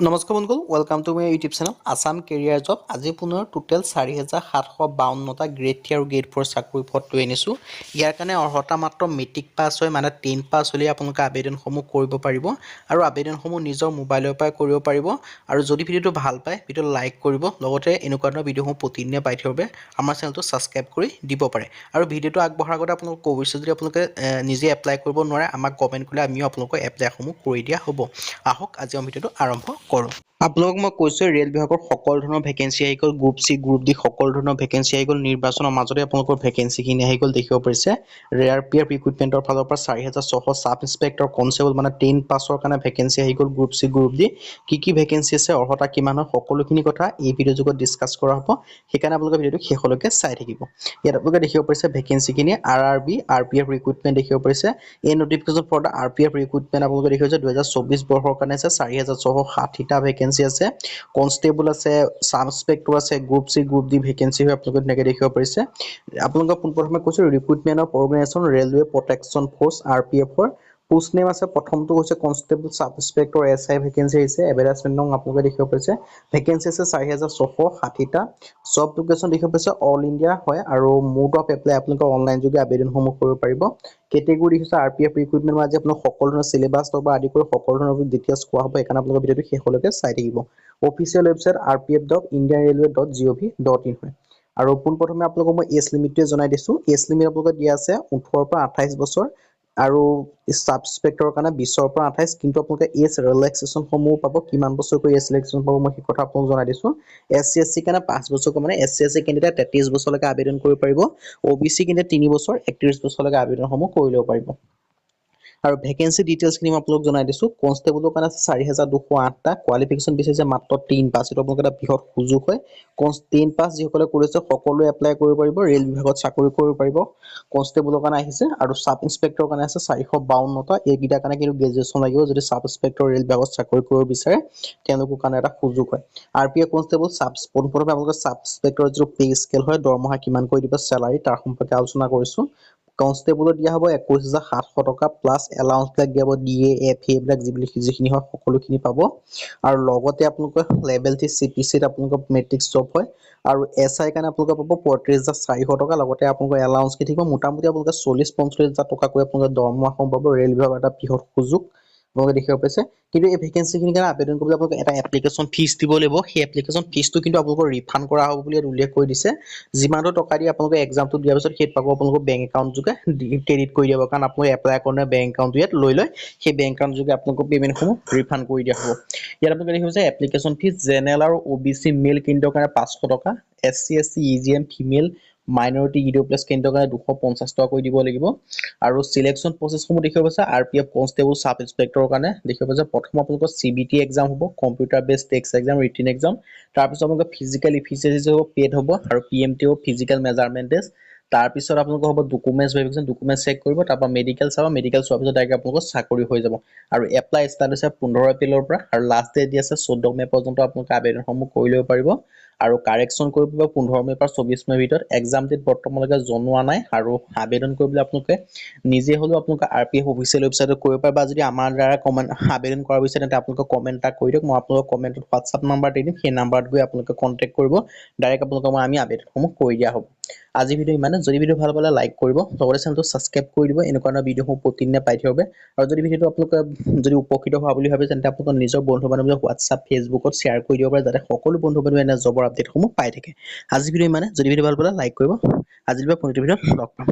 নমস্কাৰ বন্ধুসকল, welcome to my YouTube channel Assam career job. আজি পুনৰ টোটেল ৪,৭৫২টা গ্ৰেড 3 আৰু গ্ৰেড 4 চাকৰি পদ লৈ আনিছোঁ। ইয়াৰ কাৰণে অৰ্হতা মাত্ৰ মেট্ৰিক পাছ হয়, মানে 10 পাছ হ'লেই আপোনালোকে আবেদনসমূহ কৰিব পাৰিব আৰু আবেদনসমূহ নিজৰ মোবাইলৰ পৰাই কৰিব পাৰিব। আৰু যদি ভিডিঅ'টো ভাল পায়, ভিডিঅ'টো লাইক কৰিব, লগতে এনেকুৱা ধৰণৰ ভিডিঅ'সমূহ প্ৰতিদিনে পাই থাকিবৰ বাবে আমাৰ চেনেলটো ছাবস্ক্ৰাইব কৰি দিব পাৰে। আৰু ভিডিঅ'টো আগবঢ়াৰ আগতে আপোনালোকক কৈছোঁ, যদি আপোনালোকে নিজে এপ্লাই কৰিব নোৱাৰে, আমাক কমেণ্ট কৰিলে আমিও আপোনালোকৰ এপ্লাইসমূহ কৰি দিয়া হ'ব। আহক আজি আমি ভিডিঅ'টো আৰম্ভ কৰোঁ। আপোনালোকক মই কৈছোঁ, ৰেল বিভাগৰ সকলো ধৰণৰ ভেকেঞ্চি আহি গ'ল। গ্ৰুপ চি, গ্ৰুপ ডি সকলো ধৰণৰ ভেকেঞ্চি আহি গ'ল। নিৰ্বাচনৰ মাজতে আপোনালোকৰ ভেকেঞ্চিখিনি আহি গ'ল, দেখিব পাৰিছে। ৰেয়াৰ পি এফ ৰিক্ৰুটমেণ্টৰ ফালৰ পৰা ৪,৬০০ ছাব ইন্সপেক্টৰ কনষ্টেবল, মানে 10 পাছৰ কাৰণে ভেকেঞ্চি আহি গ'ল। গ্ৰুপ চি, গ্ৰুপ ডি কি ভেকেঞ্চি আছে, অৰ্হতা কিমান হয়, সকলোখিনি কথা এই ভিডিঅ' যুগত ডিছকাছ কৰা হ'ব। সেইকাৰণে আপোনালোকে ভিডিঅ'টো শেষলৈকে চাই থাকিব। ইয়াত আপোনালোকে দেখিব পাৰিছে ভেকেঞ্চিখিনি RRB, RPF ৰিক্ৰুটমেণ্ট দেখিব পাৰিছে। এই notification for the RPF recruitment আপোনালোকে দেখিব পাৰিছে 2024 বৰ্ষৰ কাৰণে আছে। ৪,৬৬০টা ভেকেঞ্চি আছে। কনষ্টেবল আছে, ছাব ইন্সপেক্টৰ আছে, group C, group D vacancy হয় আপোনালোকে ধুনীয়াকৈ দেখিব পাৰিছে। আপোনালোকক পোনপ্ৰথমে কৈছোঁ, recruitment of organisation railway protection force RPFৰ পোষ্ট নেম আছে। প্ৰথমটো হৈছে constable sub inspector SI vacancy আহিছে। এডভাৰটাইজমেণ্ট নং আপোনালোকে দেখিব পাৰিছে। ভেকেঞ্চি আছে ৪,৬৬০টা। জব লোকেশ্যন দেখিব পাৰিছে অল ইণ্ডিয়া হয়, আৰু মোড অফ এপ্লাই আপোনালোকে অনলাইন যোগে আবেদনসমূহ কৰিব পাৰিব। কেটেগৰী দেখিছে RPF ৰিক্ৰুটমেণ্ট, আজি আপোনালোক সকলো ধৰণৰ চিলেবাছৰ পৰা আদি কৰি সকলো ধৰণৰ ডিটেইলছ কোৱা হ'ব। সেইকাৰণে আপোনালোকে ভিডিঅ'টো শেষলৈকে চাই থাকিব। অফিচিয়েল ৱেবছাইট rpf.indianrailway.gov.in হয়। আৰু পোনপ্ৰথমে আপোনালোকক মই এজ লিমিটটোৱে জনাই দিছোঁ। এজ লিমিট আপোনালোকক দিয়া আছে 18ৰ পৰা 28 বছৰ, আৰু ছাব ইন্সপেক্টৰৰ কাৰণে 20ৰ পৰা 28। কিন্তু আপোনালোকে এজ ৰিলেক্সেশ্যনসমূহ পাব। কিমান বছৰ কৰি এজ ৰিলেক্সেশ্যন পাব মই সেই কথা আপোনালোকক জনাই দিছোঁ। SC/SC কাৰণে 5 বছৰকৈ, মানে SC/SC কেণ্ডিডেট 33 বছৰলৈকে আবেদন কৰিব পাৰিব। OBC কেণ্ডিডেট 3 বছৰ 31 বছৰলৈকে আবেদনসমূহ কৰি ল'ব পাৰিব। আৰু ভেকেঞ্চি ডিটেইলছখিনি মই আপোনালোকক জনাই দিছোঁ। কনষ্টেবলৰ কাৰণে আছে 4,208টা। কোৱালিফিকেশ্যন বিচাৰিছে মাত্ৰ 10 পাছ। এইটো আপোনালোকৰ এটা বৃহৎ সুযোগ হয়। 10 পাছ যিসকলে কৰিছে সকলোৱে এপ্লাই কৰিব পাৰিব, ৰেল বিভাগত চাকৰি কৰিব পাৰিব। কনষ্টেবলৰ কাৰণে আহিছে, আৰু ছাব ইন্সপেক্টৰৰ কাৰণে আছে 452টা। এইকেইটাৰ কাৰণে কিন্তু গ্ৰেজুৱেশ্যন লাগিব। যদি ছাব ইন্সপেক্টৰ ৰেল বিভাগত চাকৰি কৰিব বিচাৰে, তেওঁলোকৰ কাৰণে এটা সুযোগ হয়। RPF কনষ্টেবল পোনপ্ৰথমে আপোনালোকে ছাব ইন্সপেক্টৰৰ যিটো পে স্কেল হয়, দৰমহা কিমান কৰি দিব চেলাৰী, তাৰ সম্পৰ্কে আলোচনা কৰিছোঁ। কনষ্টেবলত দিয়া হ'ব 21,700 টকা প্লাছ এলাউন্সবিলাক দিয়া হ'ব, DA, FA এইবিলাক যিখিনি হয় সকলোখিনি পাব। আৰু লগতে আপোনালোকৰ লেভেল 3 CPCত আপোনালোকৰ মেট্ৰিক জব হয়। আৰু SI কাৰণে আপোনালোকে পাব 35,400 টকা। লগতে আপোনালোকৰ এলাউন্স কি থাকিব, মোটামুটি আপোনালোকে 40-45,000 টকাকৈ আপোনালোকে দৰমহা পাব। ৰেল বিভাগৰ এটা বৃহৎ সুযোগ আপোনালোকে দেখিব পাইছে। কিন্তু এই ভেকেঞ্চিখিনিৰ কাৰণে আবেদন কৰিবলৈ আপোনালোকে এটা এপ্লিকেশ্যন ফিজ দিব লাগিব। সেই এপ্লিকেশ্যন ফিজটো কিন্তু আপোনালোকৰ ৰিফাণ্ড কৰা হ'ব বুলি ইয়াত উল্লেখ কৰি দিছে। যিমানটো টকা দি আপোনালোকে এক্সামটো দিয়াৰ পিছত সেই টকা আপোনালোকৰ বেংক একাউণ্ট যোগে ক্ৰেডিট কৰি দিব। কাৰণ আপোনালোকে এপ্লাই কৰোঁতে বেংক একাউণ্টটো ইয়াত লৈ লয়, সেই বেংক একাউণ্ট যোগে আপোনালোকৰ পে'মেণ্টসমূহ ৰিফাণ্ড কৰি দিয়া হ'ব। ইয়াত আপোনালোকে দেখিব যে এপ্লিকেশ্যন ফিজ জেনেৰেল আৰু OBC মেল কেণ্ডিডেটৰ কাৰণে 500 টকা, SC/SC EGM female minority EWS কেণ্ডিডেটৰ কাৰণে 250 টকাকৈ দিব লাগিব। আৰু চিলেকশ্যন প্ৰচেছসমূহ দেখিব পাইছে। RPF কনষ্টেবল ছাব ইন্সপেক্টৰৰ কাৰণে দেখিব পাইছে প্ৰথম আপোনালোকৰ CBT এক্সাম হ'ব, computer based text exam, written exam. তাৰপিছত আপোনালোকৰ ফিজিকেল ইফিচিয়েঞ্চি হ'ব, পেড হ'ব, আৰু PMT হ'ব, ফিজিকেল মেজাৰমেণ্ট টেষ্ট। তাৰপিছত আপোনালোকৰ হ'ব ডকুমেণ্টছ ভেৰিফিকেশ্যন, ডকুমেণ্টছ চেক কৰিব, তাৰপৰা মেডিকেল চাব, মেডিকেল চোৱাৰ পিছত ডাইৰেক্ট আপোনালোকৰ চাকৰি হৈ যাব। আৰু এপ্লাই ষ্টাৰ্ট হৈছে 15 এপ্ৰিলৰ পৰা, আৰু লাষ্ট ডেট দি আছে 14 মে পৰ্যন্ত আপোনালোকে আবেদনসমূহ কৰি ল'ব পাৰিব। আৰু কাৰেকশ্যন কৰিব পাৰিব 15 মে পৰা 24 মেৰ ভিতৰত। এক্সাম ডেট বৰ্তমানলৈকে জনোৱা নাই, আৰু আবেদন কৰিবলৈ আপোনালোকে নিজে হ'লেও আপোনালোকে RPF অফিচিয়েল ৱেবছাইটত কৰিব পাৰে, বা যদি আমাৰ দ্বাৰা আবেদন কৰা বিচাৰে তেন্তে আপোনালোকে কমেণ্ট এটা কৰি দিয়ক। মই আপোনালোকক কমেণ্টত হোৱাটছআপ নাম্বাৰ দি দিম, সেই নাম্বাৰত গৈ আপোনালোকে কণ্টেক্ট কৰিব। ডাইৰেক্ট আপোনালোকক আমি আবেদনসমূহ কৰি দিয়া হ'ব। আজি ভিডিঅ' ইমানে। যদি ভিডিঅ' ভাল পালে লাইক কৰিব, লগতে চেনেলটো ছাবস্ক্ৰাইব কৰি দিব, এনেকুৱা ধৰণৰ ভিডিঅ'সমূহ প্ৰতিদিনে পাই থাকিব। আৰু যদি ভিডিঅ'টো আপোনালোকে যদি উপকৃত হোৱা বুলি ভাবে, তেন্তে আপোনালোকৰ নিজৰ বন্ধু বান্ধৱীক হোৱাটছআপ ফেচবুকত শ্বেয়াৰ কৰি দিব পাৰে, যাতে সকলো বন্ধু বান্ধৱীয়ে এনে জবৰ আপডেটসমূহ পাই থাকে। আজি ভিডিঅ' ইমানে। যদি ভিডিঅ' ভাল পালে লাইক কৰিব। আজিৰ পৰা পৰৱৰ্তী ভিডিঅ'ত লগ পাম।